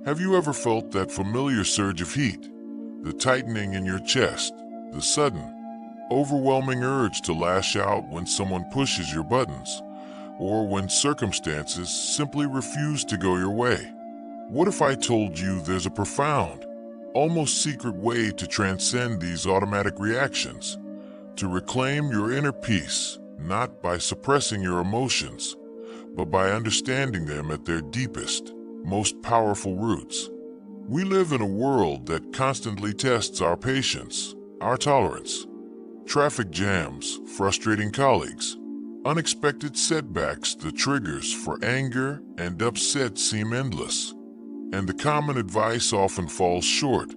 Have you ever felt that familiar surge of heat, the tightening in your chest, the sudden, overwhelming urge to lash out when someone pushes your buttons, or when circumstances simply refuse to go your way? What if I told you there's a profound, almost secret way to transcend these automatic reactions, to reclaim your inner peace, not by suppressing your emotions, but by understanding them at their deepest, most powerful roots? We live in a world that constantly tests our patience, our tolerance. Traffic jams, frustrating colleagues, unexpected setbacks, the triggers for anger and upset seem endless. And the common advice often falls short.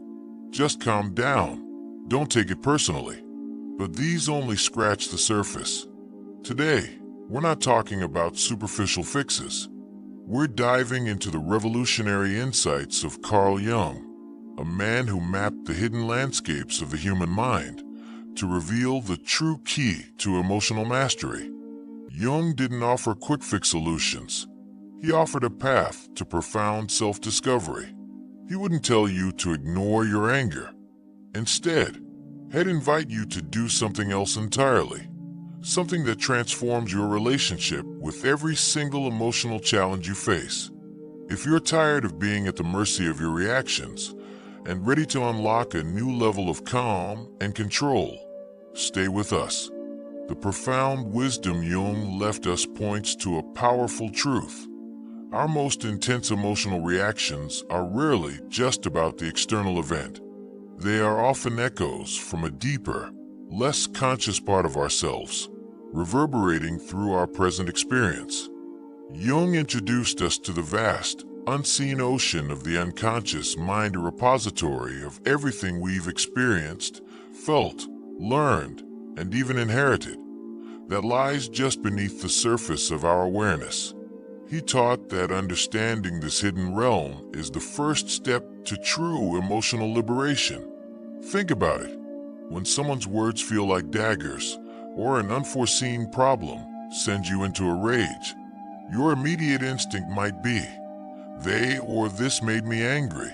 Just calm down. Don't take it personally. But these only scratch the surface. Today, we're not talking about superficial fixes. We're diving into the revolutionary insights of Carl Jung, a man who mapped the hidden landscapes of the human mind to reveal the true key to emotional mastery. Jung didn't offer quick-fix solutions. He offered a path to profound self-discovery. He wouldn't tell you to ignore your anger. Instead, he'd invite you to do something else entirely, something that transforms your relationship with every single emotional challenge you face. If you're tired of being at the mercy of your reactions and ready to unlock a new level of calm and control, stay with us. The profound wisdom Jung left us points to a powerful truth. Our most intense emotional reactions are rarely just about the external event. They are often echoes from a deeper, less conscious part of ourselves, reverberating through our present experience. Jung introduced us to the vast, unseen ocean of the unconscious mind, a repository of everything we've experienced, felt, learned, and even inherited, that lies just beneath the surface of our awareness. He taught that understanding this hidden realm is the first step to true emotional liberation. Think about it. When someone's words feel like daggers, or an unforeseen problem sends you into a rage, your immediate instinct might be, "They or this made me angry."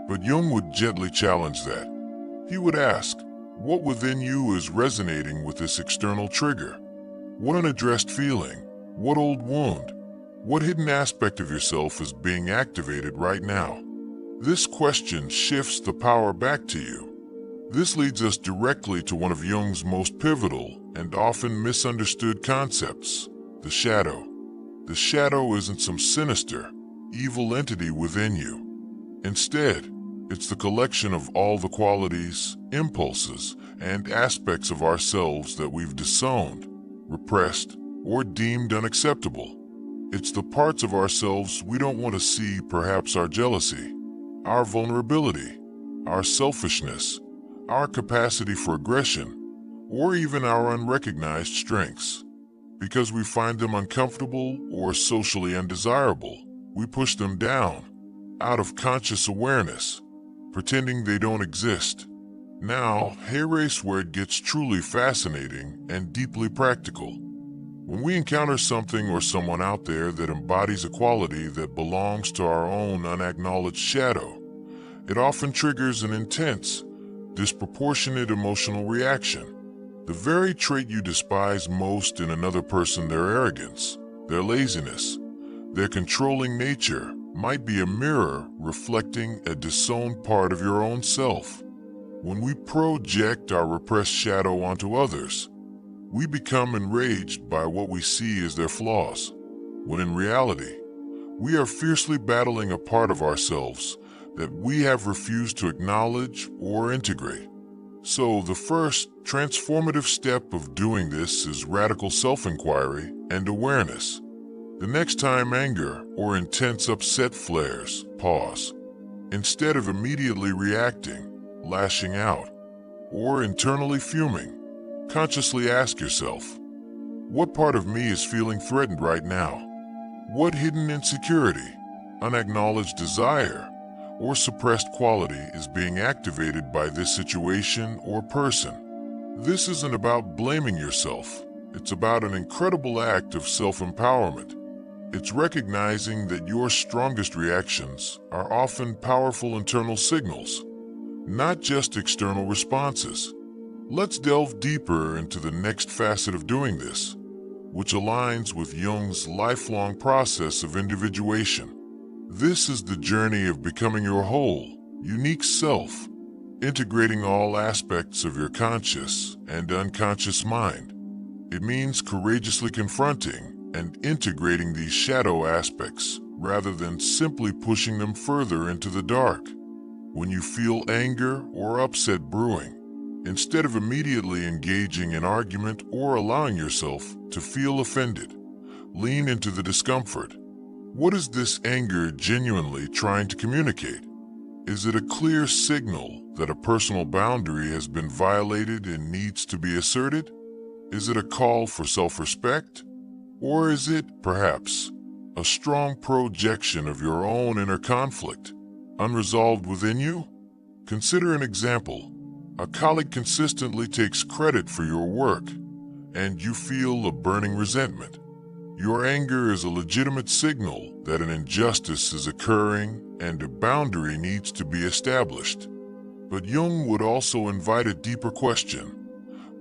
But Jung would gently challenge that. He would ask, what within you is resonating with this external trigger? What unaddressed feeling? What old wound? What hidden aspect of yourself is being activated right now? This question shifts the power back to you. This leads us directly to one of Jung's most pivotal and often misunderstood concepts, the shadow. The shadow isn't some sinister, evil entity within you. Instead, it's the collection of all the qualities, impulses, and aspects of ourselves that we've disowned, repressed, or deemed unacceptable. It's the parts of ourselves we don't want to see, perhaps our jealousy, our vulnerability, our selfishness, our capacity for aggression, or even our unrecognized strengths. Because we find them uncomfortable or socially undesirable, we push them down, out of conscious awareness, pretending they don't exist. Now, here's where it gets truly fascinating and deeply practical. When we encounter something or someone out there that embodies a quality that belongs to our own unacknowledged shadow, it often triggers an intense, disproportionate emotional reaction. The very trait you despise most in another person, their arrogance, their laziness, their controlling nature, might be a mirror reflecting a disowned part of your own self. When we project our repressed shadow onto others, we become enraged by what we see as their flaws, when in reality, we are fiercely battling a part of ourselves that we have refused to acknowledge or integrate. So the first transformative step of doing this is radical self-inquiry and awareness. The next time anger or intense upset flares, pause. Instead of immediately reacting, lashing out, or internally fuming, consciously ask yourself, what part of me is feeling threatened right now? What hidden insecurity, unacknowledged desire, or suppressed quality is being activated by this situation or person? This isn't about blaming yourself. It's about an incredible act of self-empowerment. It's recognizing that your strongest reactions are often powerful internal signals, not just external responses. Let's delve deeper into the next facet of doing this, which aligns with Jung's lifelong process of individuation. This is the journey of becoming your whole, unique self, integrating all aspects of your conscious and unconscious mind. It means courageously confronting and integrating these shadow aspects rather than simply pushing them further into the dark. When you feel anger or upset brewing, instead of immediately engaging in argument or allowing yourself to feel offended, lean into the discomfort. What is this anger genuinely trying to communicate? Is it a clear signal that a personal boundary has been violated and needs to be asserted? Is it a call for self-respect? Or is it, perhaps, a strong projection of your own inner conflict, unresolved within you? Consider an example. A colleague consistently takes credit for your work, and you feel a burning resentment. Your anger is a legitimate signal that an injustice is occurring and a boundary needs to be established. But Jung would also invite a deeper question.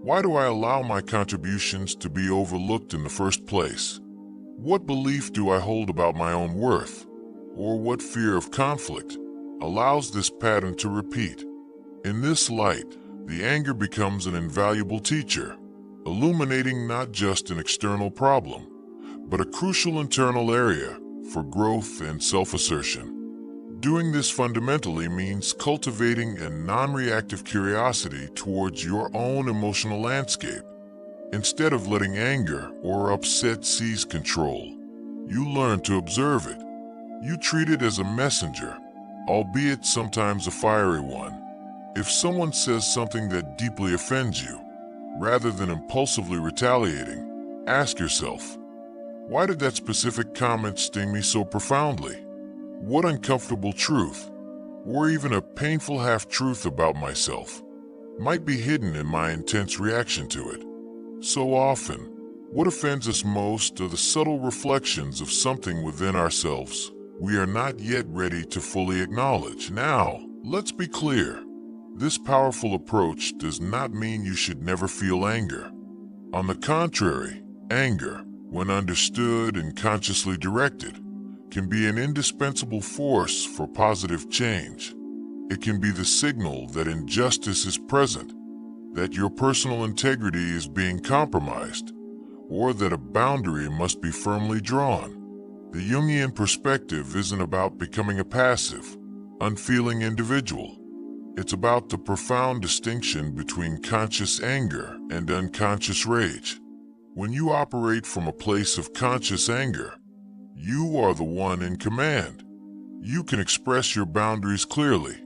Why do I allow my contributions to be overlooked in the first place? What belief do I hold about my own worth? Or what fear of conflict allows this pattern to repeat? In this light, the anger becomes an invaluable teacher, illuminating not just an external problem, but a crucial internal area for growth and self-assertion. Doing this fundamentally means cultivating a non-reactive curiosity towards your own emotional landscape. Instead of letting anger or upset seize control, you learn to observe it. You treat it as a messenger, albeit sometimes a fiery one. If someone says something that deeply offends you, rather than impulsively retaliating, ask yourself, why did that specific comment sting me so profoundly? What uncomfortable truth, or even a painful half-truth about myself, might be hidden in my intense reaction to it? So often, what offends us most are the subtle reflections of something within ourselves we are not yet ready to fully acknowledge. Now, let's be clear. This powerful approach does not mean you should never feel anger. On the contrary, anger, when understood and consciously directed, can be an indispensable force for positive change. It can be the signal that injustice is present, that your personal integrity is being compromised, or that a boundary must be firmly drawn. The Jungian perspective isn't about becoming a passive, unfeeling individual. It's about the profound distinction between conscious anger and unconscious rage. When you operate from a place of conscious anger, you are the one in command. You can express your boundaries clearly,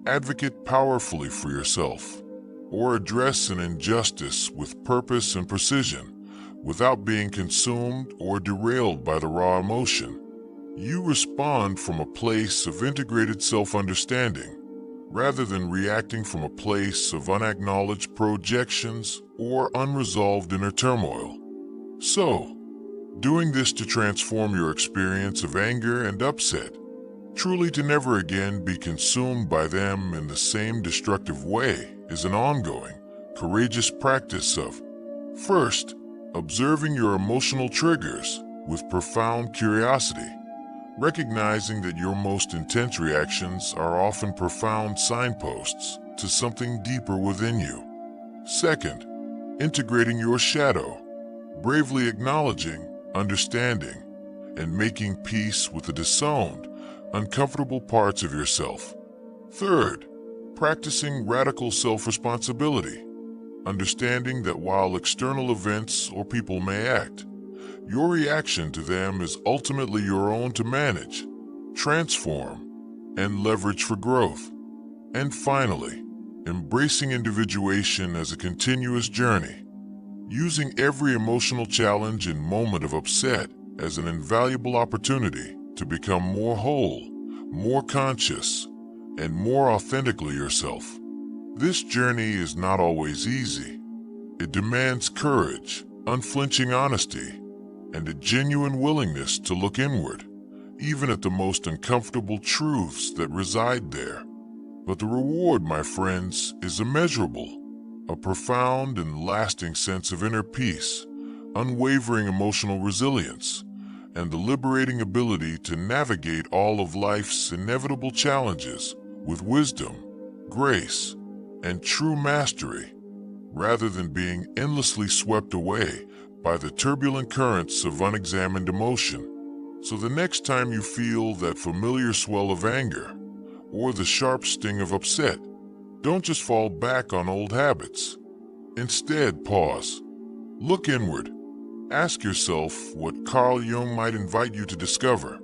advocate powerfully for yourself, or address an injustice with purpose and precision without being consumed or derailed by the raw emotion. You respond from a place of integrated self-understanding, rather than reacting from a place of unacknowledged projections or unresolved inner turmoil. So, doing this to transform your experience of anger and upset, truly to never again be consumed by them in the same destructive way, is an ongoing, courageous practice of, first, observing your emotional triggers with profound curiosity, recognizing that your most intense reactions are often profound signposts to something deeper within you. Second, integrating your shadow, bravely acknowledging, understanding, and making peace with the disowned, uncomfortable parts of yourself. Third, practicing radical self-responsibility, understanding that while external events or people may act, your reaction to them is ultimately your own to manage, transform, and leverage for growth. And finally, embracing individuation as a continuous journey, using every emotional challenge and moment of upset as an invaluable opportunity to become more whole, more conscious, and more authentically yourself. This journey is not always easy. It demands courage, unflinching honesty, and a genuine willingness to look inward, even at the most uncomfortable truths that reside there. But the reward, my friends, is immeasurable. A profound and lasting sense of inner peace, unwavering emotional resilience, and the liberating ability to navigate all of life's inevitable challenges with wisdom, grace, and true mastery, rather than being endlessly swept away by the turbulent currents of unexamined emotion. So the next time you feel that familiar swell of anger, or the sharp sting of upset, don't just fall back on old habits. Instead, pause. Look inward. Ask yourself what Carl Jung might invite you to discover.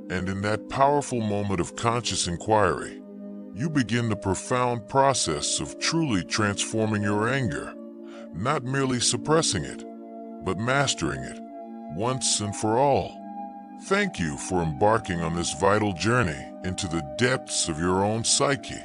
And in that powerful moment of conscious inquiry, you begin the profound process of truly transforming your anger, not merely suppressing it, but mastering it, once and for all. Thank you for embarking on this vital journey into the depths of your own psyche.